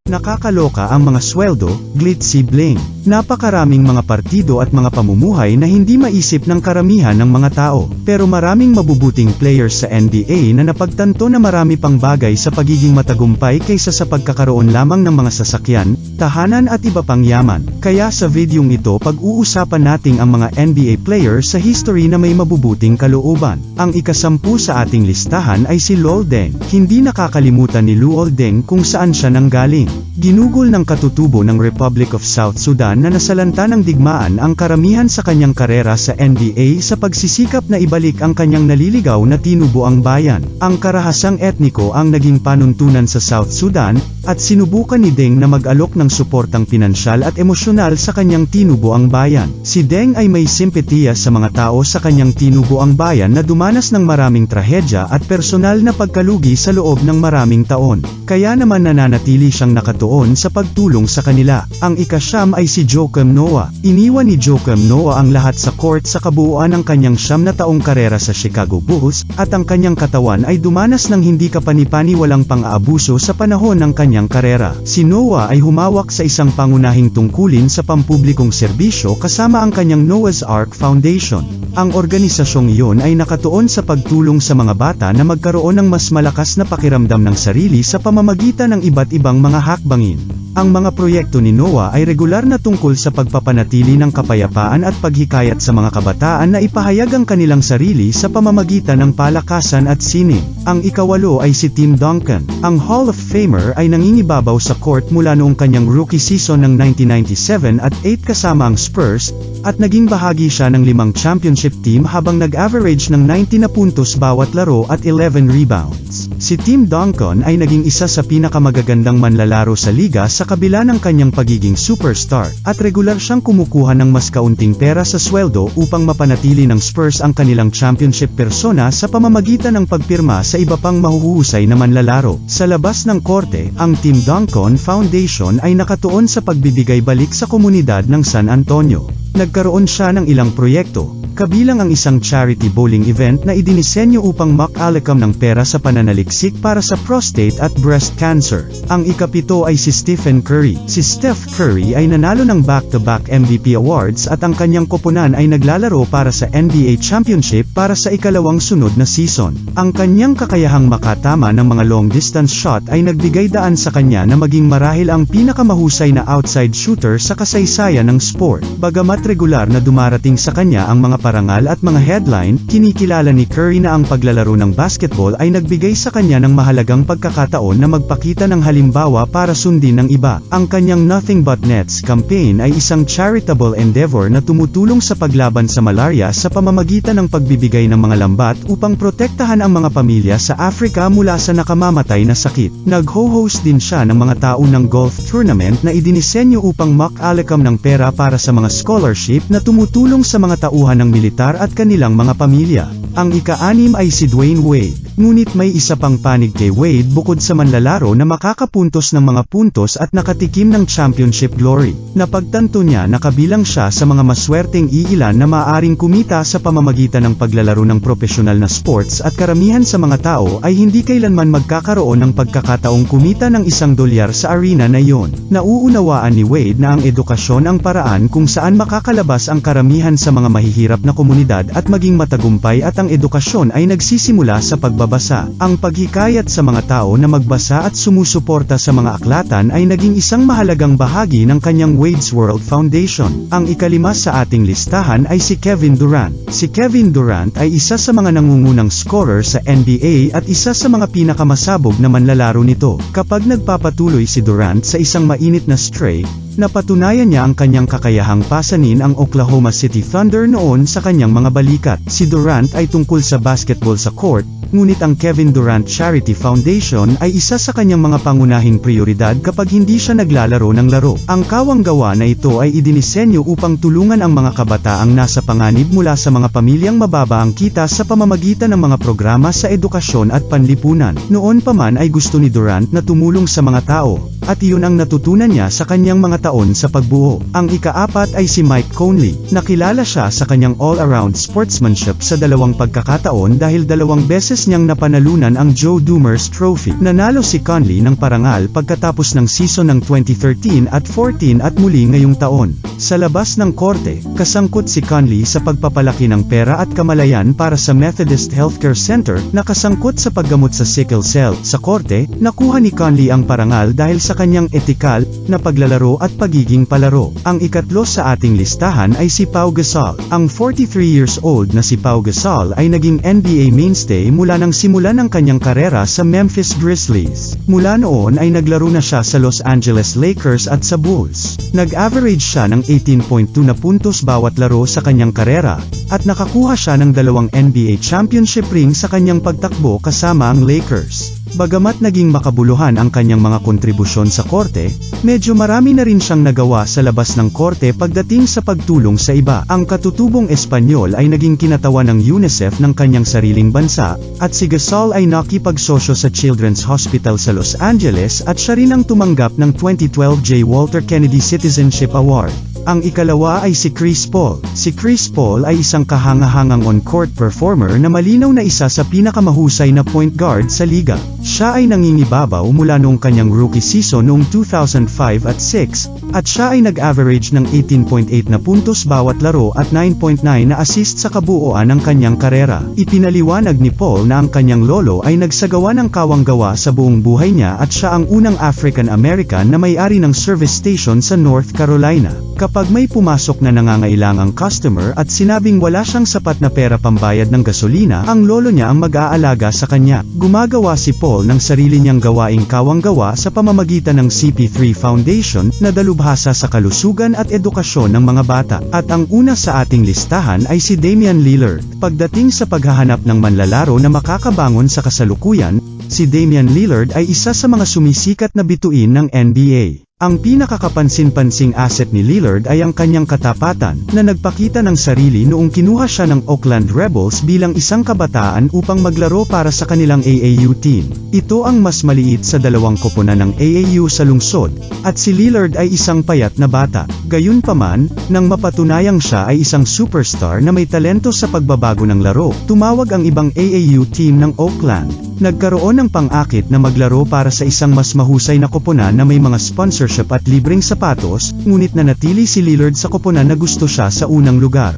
Nakakaloka ang mga sweldo, glitzy bling. Napakaraming mga partido at mga pamumuhay na hindi maisip ng karamihan ng mga tao. Pero maraming mabubuting players sa NBA na napagtanto na marami pang bagay sa pagiging matagumpay kaysa sa pagkakaroon lamang ng mga sasakyan, tahanan at iba pang yaman. Kaya sa videong ito pag-uusapan nating ang mga NBA players sa history na may mabubuting kalooban. Ang ika-10 sa ating listahan ay si Luol Deng. Hindi nakakalimutan ni Luol Deng kung saan siya nanggaling. Ginugol ng katutubo ng Republic of South Sudan na nasalanta ng digmaan ang karamihan sa kanyang karera sa NBA sa pagsisikap na ibalik ang kanyang naliligaw na tinubuang bayan. Ang karahasang etniko ang naging panuntunan sa South Sudan, at sinubukan ni Deng na mag-alok ng suportang pinansyal at emosyonal sa kanyang tinubuang bayan. Si Deng ay may simpatiya sa mga tao sa kanyang tinubuang bayan na dumanas ng maraming trahedya at personal na pagkalugi sa loob ng maraming taon. Kaya naman nananatili siyang nakatuon sa pagtulong sa kanila. Ang ika-9 ay si Joakim Noah. Iniwan ni Joakim Noah ang lahat sa court sa kabuuan ng kanyang 9 na taong karera sa Chicago Bulls, at ang kanyang katawan ay dumanas ng hindi kapani-paniwalang pang-aabuso sa panahon ng kanyang karera. Si Noah ay humawak sa isang pangunahing tungkulin sa pampublikong serbisyo kasama ang kanyang Noah's Ark Foundation. Ang organisasyong iyon ay nakatuon sa pagtulong sa mga bata na magkaroon ng mas malakas na pakiramdam ng sarili sa pamamagitan ng iba't ibang mga hakbangin. Ang mga proyekto ni Noah ay regular na tungkol sa pagpapanatili ng kapayapaan at paghikayat sa mga kabataan na ipahayag ang kanilang sarili sa pamamagitan ng palakasan at sining. Ang ika-8 ay si Tim Duncan. Ang Hall of Famer ay nangingibabaw sa court mula noong kanyang rookie season ng 1997 at 8 kasama ang Spurs, at naging bahagi siya ng 5 championship team habang nag-average ng 90 na puntos bawat laro at 11 rebounds. Si Tim Duncan ay naging isa sa pinakamagagandang manlalaro sa liga sa kabila ng kanyang pagiging superstar, at regular siyang kumukuha ng mas kaunting pera sa sweldo upang mapanatili ng Spurs ang kanilang championship persona sa pamamagitan ng pagpirma sa iba pang mahuhusay na manlalaro. Sa labas ng korte, ang Tim Duncan Foundation ay nakatuon sa pagbibigay balik sa komunidad ng San Antonio. Nagkaroon siya ng ilang proyekto, kabilang ang isang charity bowling event na idinisenyo upang makalakam ng pera sa pananaliksik para sa prostate at breast cancer. Ang ika-7 ay si Stephen Curry. Si Steph Curry ay nanalo ng back-to-back MVP awards at ang kanyang koponan ay naglalaro para sa NBA Championship para sa ikalawang sunod na season. Ang kanyang kakayahang makatama ng mga long-distance shot ay nagbigay daan sa kanya na maging marahil ang pinakamahusay na outside shooter sa kasaysayan ng sport. Bagamat regular na dumarating sa kanya ang mga parangal at mga headline, kinikilala ni Curry na ang paglalaro ng basketball ay nagbigay sa kanya ng mahalagang pagkakataon na magpakita ng halimbawa para sundin ng iba. Ang kanyang Nothing But Nets campaign ay isang charitable endeavor na tumutulong sa paglaban sa malaria sa pamamagitan ng pagbibigay ng mga lambat upang protektahan ang mga pamilya sa Africa mula sa nakamamatay na sakit. Nag-ho-host din siya ng mga taunang golf tournament na idinisenyo upang makalakam ng pera para sa mga scholarship na tumutulong sa mga tauhan ng militar at kanilang mga pamilya. Ang ika-6 ay si Dwayne Wade. Ngunit may isa pang panig kay Wade bukod sa manlalaro na makakapuntos ng mga puntos at nakatikim ng championship glory. Napagtanto niya na kabilang siya sa mga maswerteng iilan na maaaring kumita sa pamamagitan ng paglalaro ng profesional na sports, at karamihan sa mga tao ay hindi kailanman magkakaroon ng pagkakataong kumita ng $1 sa arena na iyon. Nauunawaan ni Wade na ang edukasyon ang paraan kung saan makakalabas ang karamihan sa mga mahihirap na komunidad at maging matagumpay, at ang edukasyon ay nagsisimula sa pagbabasa. Ang paghikayat sa mga tao na magbasa at sumusuporta sa mga aklatan ay naging isang mahalagang bahagi ng kanyang Wade's World Foundation. Ang ika-5 sa ating listahan ay si Kevin Durant. Si Kevin Durant ay isa sa mga nangungunang scorer sa NBA at isa sa mga pinakamasabog na manlalaro nito. Kapag nagpapatuloy si Durant sa isang mainit na streak, napatunayan niya ang kanyang kakayahang pasanin ang Oklahoma City Thunder noon sa kanyang mga balikat. Si Durant ay tungkol sa basketball sa court, ngunit ang Kevin Durant Charity Foundation ay isa sa kanyang mga pangunahing prioridad kapag hindi siya naglalaro ng laro. Ang kawang-gawa na ito ay idinisenyo upang tulungan ang mga kabataang nasa panganib mula sa mga pamilyang mababa ang kita sa pamamagitan ng mga programa sa edukasyon at panlipunan. Noon pa man ay gusto ni Durant na tumulong sa mga tao, at iyon ang natutunan niya sa kanyang mga taon sa pagbuo. Ang ika-4 ay si Mike Conley. Nakilala siya sa kanyang all-around sportsmanship sa dalawang pagkakataon dahil 2 beses niyang napanalunan ang Joe Dumars Trophy. Nanalo si Conley ng parangal pagkatapos ng season ng 2013 at 14 at muli ngayong taon. Sa labas ng korte, kasangkot si Conley sa pagpapalaki ng pera at kamalayan para sa Methodist Healthcare Center na kasangkot sa paggamot sa sickle cell. Sa korte, nakuha ni Conley ang parangal dahil sa kanyang etikal na paglalaro at pagiging palaro. Ang ikatlo sa ating listahan ay si Pau Gasol. Ang 43 years old na si Pau Gasol ay naging NBA mainstay mula nang simulan ang kanyang karera sa Memphis Grizzlies. Mula noon ay naglaro na siya sa Los Angeles Lakers at sa Bulls. Nag-average siya ng 18.2 na puntos bawat laro sa kanyang karera, at nakakuha siya ng 2 NBA championship ring sa kanyang pagtakbo kasama ang Lakers. Bagamat naging makabuluhan ang kanyang mga kontribusyon sa korte, medyo marami na rin siyang nagawa sa labas ng korte pagdating sa pagtulong sa iba. Ang katutubong Espanyol ay naging kinatawan ng UNICEF ng kanyang sariling bansa, at si Gasol ay nakipagsosyo sa Children's Hospital sa Los Angeles at siya rin ang tumanggap ng 2012 J. Walter Kennedy Citizenship Award. Ang ikalawa ay si Chris Paul. Si Chris Paul ay isang kahangahangang on-court performer na malinaw na isa sa pinakamahusay na point guard sa liga. Siya ay nangingibabaw mula noong kanyang rookie season noong 2005 at 6, at siya ay nag-average ng 18.8 na puntos bawat laro at 9.9 na assist sa kabuuan ng kanyang karera. Ipinaliwanag ni Paul na ang kanyang lolo ay nagsagawa ng kawanggawa sa buong buhay niya at siya ang unang African American na may-ari ng service station sa North Carolina. Kapag may pumasok na nangangailangang customer at sinabing wala siyang sapat na pera pambayad ng gasolina, ang lolo niya ang mag-aalaga sa kanya. Gumagawa si Paul ng sarili niyang gawaing kawanggawa sa pamamagitan ng CP3 Foundation na dalubhasa sa kalusugan at edukasyon ng mga bata. At ang una sa ating listahan ay si Damian Lillard. Pagdating sa paghahanap ng manlalaro na makakabangon sa kasalukuyan, si Damian Lillard ay isa sa mga sumisikat na bituin ng NBA. Ang pinakakapansin-pansing asset ni Lillard ay ang kanyang katapatan, na nagpakita ng sarili noong kinuha siya ng Oakland Rebels bilang isang kabataan upang maglaro para sa kanilang AAU team. Ito ang mas maliit sa 2 koponan ng AAU sa lungsod, at si Lillard ay isang payat na bata. Gayunpaman, nang mapatunayang siya ay isang superstar na may talento sa pagbabago ng laro, tumawag ang ibang AAU team ng Oakland. Nagkaroon ng pang-akit na maglaro para sa isang mas mahusay na koponan na may mga sponsorship at libreng sapatos, ngunit nanatili si Lillard sa koponan na gusto siya sa unang lugar.